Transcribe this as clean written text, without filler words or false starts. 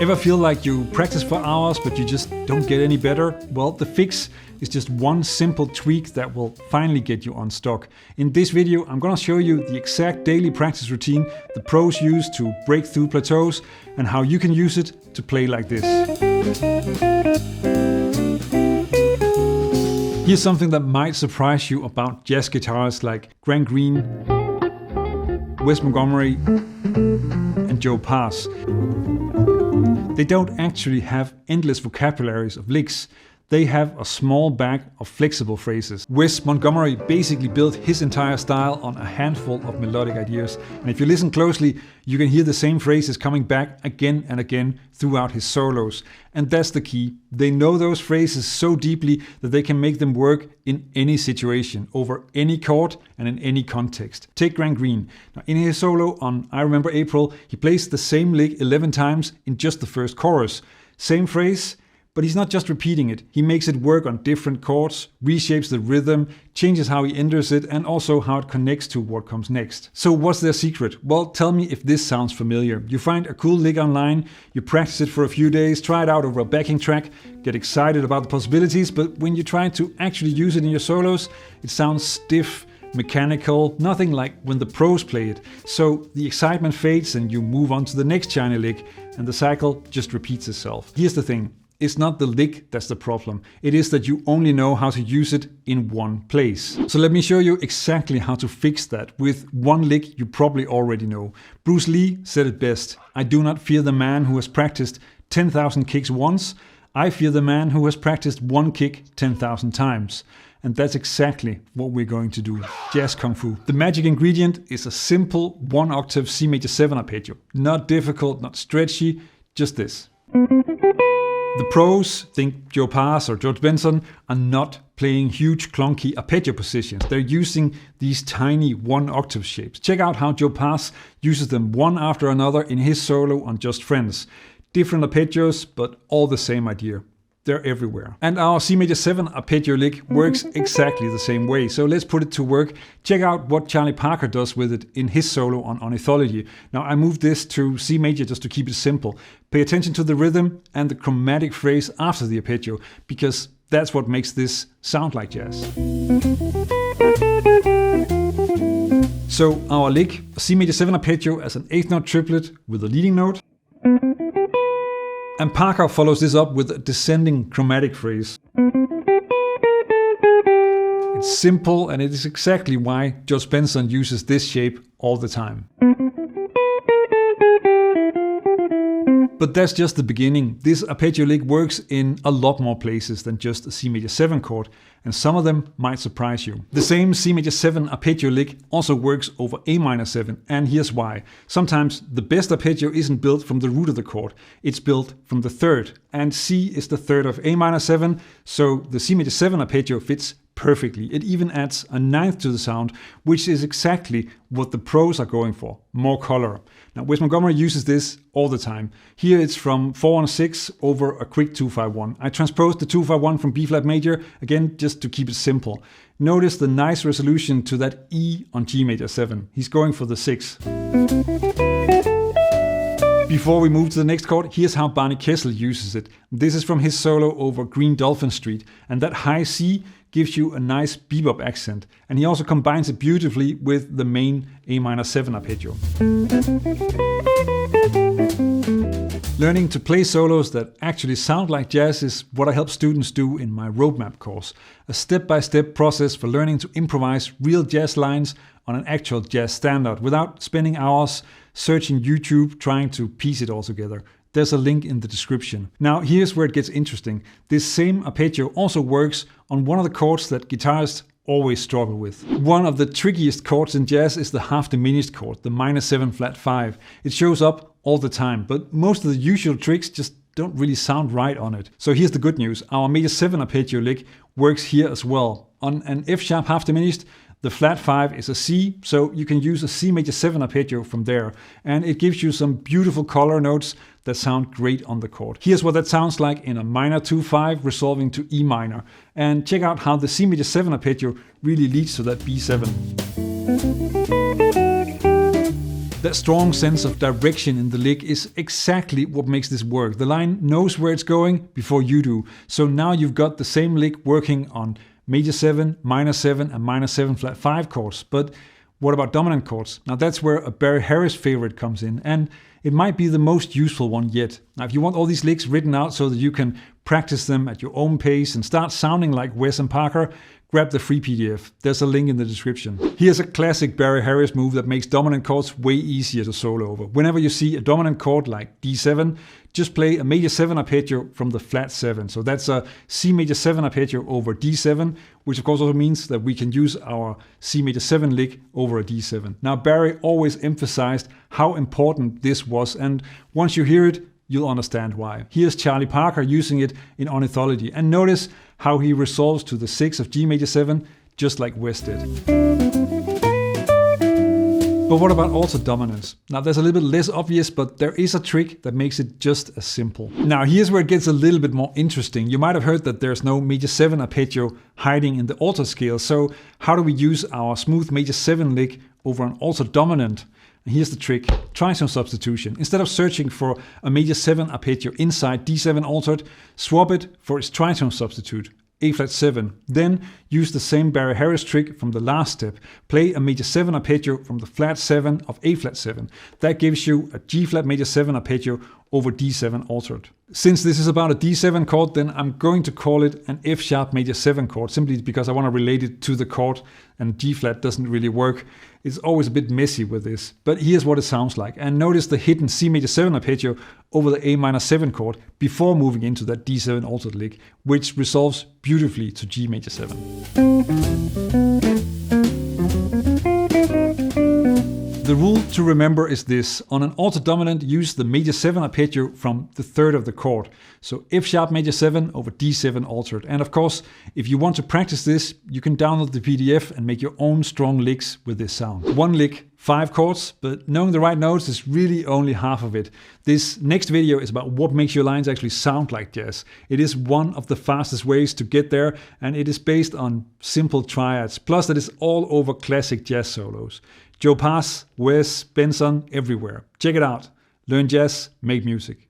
Ever feel like you practice for hours but you just don't get any better? Well, the fix is just one simple tweak that will finally get you unstuck. In this video, I'm gonna show you the exact daily practice routine the pros use to break through plateaus and how you can use it to play like this. Here's something that might surprise you about jazz guitarists like Graham Greene, Wes Montgomery, and Joe Pass. They don't actually have endless vocabularies of licks. They have a small bag of flexible phrases. Wes Montgomery basically built his entire style on a handful of melodic ideas. And if you listen closely, you can hear the same phrases coming back again and again throughout his solos. And that's the key. They know those phrases so deeply that they can make them work in any situation, over any chord and in any context. Take Graham Greene. Now, in his solo on I Remember April, he plays the same lick 11 times in just the first chorus. Same phrase, but he's not just repeating it. He makes it work on different chords, reshapes the rhythm, changes how he enters it, and also how it connects to what comes next. So what's their secret? Well, tell me if this sounds familiar. You find a cool lick online, you practice it for a few days, try it out over a backing track, get excited about the possibilities, but when you try to actually use it in your solos, it sounds stiff, mechanical, nothing like when the pros play it. So the excitement fades and you move on to the next shiny lick, and the cycle just repeats itself. Here's the thing. It's not the lick that's the problem. It is that you only know how to use it in one place. So let me show you exactly how to fix that with one lick you probably already know. Bruce Lee said it best. I do not fear the man who has practiced 10,000 kicks once. I fear the man who has practiced one kick 10,000 times. And that's exactly what we're going to do. Jazz Kung Fu. The magic ingredient is a simple 1-octave C major 7 arpeggio. Not difficult, not stretchy, just this. The pros, think Joe Pass or George Benson, are not playing huge clunky arpeggio positions. They're using these tiny 1-octave shapes. Check out how Joe Pass uses them one after another in his solo on Just Friends. Different arpeggios, but all the same idea. They're everywhere. And our C major 7 arpeggio lick works exactly the same way. So let's put it to work. Check out what Charlie Parker does with it in his solo on Ornithology. Now I moved this to C major just to keep it simple. Pay attention to the rhythm and the chromatic phrase after the arpeggio, because that's what makes this sound like jazz. So our lick, a C major 7 arpeggio as an 8th note triplet with a leading note. And Parker follows this up with a descending chromatic phrase. It's simple, and it is exactly why George Benson uses this shape all the time. But that's just the beginning. This arpeggio lick works in a lot more places than just a C major 7 chord, and some of them might surprise you. The same C major 7 arpeggio lick also works over A minor 7, and here's why. Sometimes the best arpeggio isn't built from the root of the chord, it's built from the third, and C is the third of A minor 7, so the C major 7 arpeggio fits perfectly. It even adds a 9th to the sound, which is exactly what the pros are going for, more color. Now, Wes Montgomery uses this all the time. Here it's from 4-on-6 over a quick 2-5-1. I transposed the 2-5-1 from B flat major, again, just to keep it simple. Notice the nice resolution to that E on G major 7. He's going for the 6. Before we move to the next chord, here's how Barney Kessel uses it. This is from his solo over Green Dolphin Street, and that high C gives you a nice bebop accent, and he also combines it beautifully with the main A minor 7 arpeggio. Learning to play solos that actually sound like jazz is what I help students do in my roadmap course, a step-by-step process for learning to improvise real jazz lines on an actual jazz standard without spending hours searching YouTube trying to piece it all together. There's a link in the description. Now here's where it gets interesting. This same arpeggio also works on one of the chords that guitarists always struggle with. One of the trickiest chords in jazz is the half diminished chord, the minor 7 flat 5. It shows up all the time, but most of the usual tricks just don't really sound right on it. So here's the good news. Our major 7 arpeggio lick works here as well. On an F sharp half diminished, the flat 5 is a C, so you can use a C major 7 arpeggio from there. And it gives you some beautiful color notes that sound great on the chord. Here's what that sounds like in a minor 2-5 resolving to E minor. And check out how the C major 7 arpeggio really leads to that B7. That strong sense of direction in the lick is exactly what makes this work. The line knows where it's going before you do. So now you've got the same lick working on major 7, minor 7 and minor 7 flat 5 chords. But what about dominant chords? Now that's where a Barry Harris favorite comes in, and it might be the most useful one yet. Now if you want all these licks written out so that you can practice them at your own pace and start sounding like Wes and Parker, grab the free PDF. There's a link in the description. Here's a classic Barry Harris move that makes dominant chords way easier to solo over. Whenever you see a dominant chord like D7, just play a major 7 arpeggio from the flat 7. So that's a C major 7 arpeggio over D7, which of course also means that we can use our C major 7 lick over a D7. Now Barry always emphasized how important this was, and once you hear it, you'll understand why. Here's Charlie Parker using it in Ornithology, and notice how he resolves to the 6 of G major 7, just like Wes did. But what about alto dominance? Now there's a little bit less obvious, but there is a trick that makes it just as simple. Now here's where it gets a little bit more interesting. You might have heard that there's no major 7 arpeggio hiding in the alto scale, so how do we use our smooth major 7 lick over an alto dominant? And here's the trick: tritone substitution. Instead of searching for a major 7 arpeggio inside D7 altered, swap it for its tritone substitute, A flat 7. Then use the same Barry Harris trick from the last step. Play a major 7 arpeggio from the flat 7 of A flat 7. That gives you a G flat major 7 arpeggio over D7 altered. Since this is about a D7 chord, then I'm going to call it an F sharp major 7 chord, simply because I want to relate it to the chord, and G flat doesn't really work. It's always a bit messy with this, but here's what it sounds like. And notice the hidden C major 7 arpeggio over the A minor 7 chord before moving into that D7 altered lick, which resolves beautifully to G major 7. The rule to remember is this: on an alto dominant, use the major 7 arpeggio from the third of the chord. So F sharp major 7 over D7 altered. And of course, if you want to practice this, you can download the PDF and make your own strong licks with this sound. One lick, 5 chords, but knowing the right notes is really only half of it. This next video is about what makes your lines actually sound like jazz. It is one of the fastest ways to get there, and it is based on simple triads, plus that is all over classic jazz solos. Joe Pass, Wes, Benson, everywhere. Check it out. Learn jazz, make music.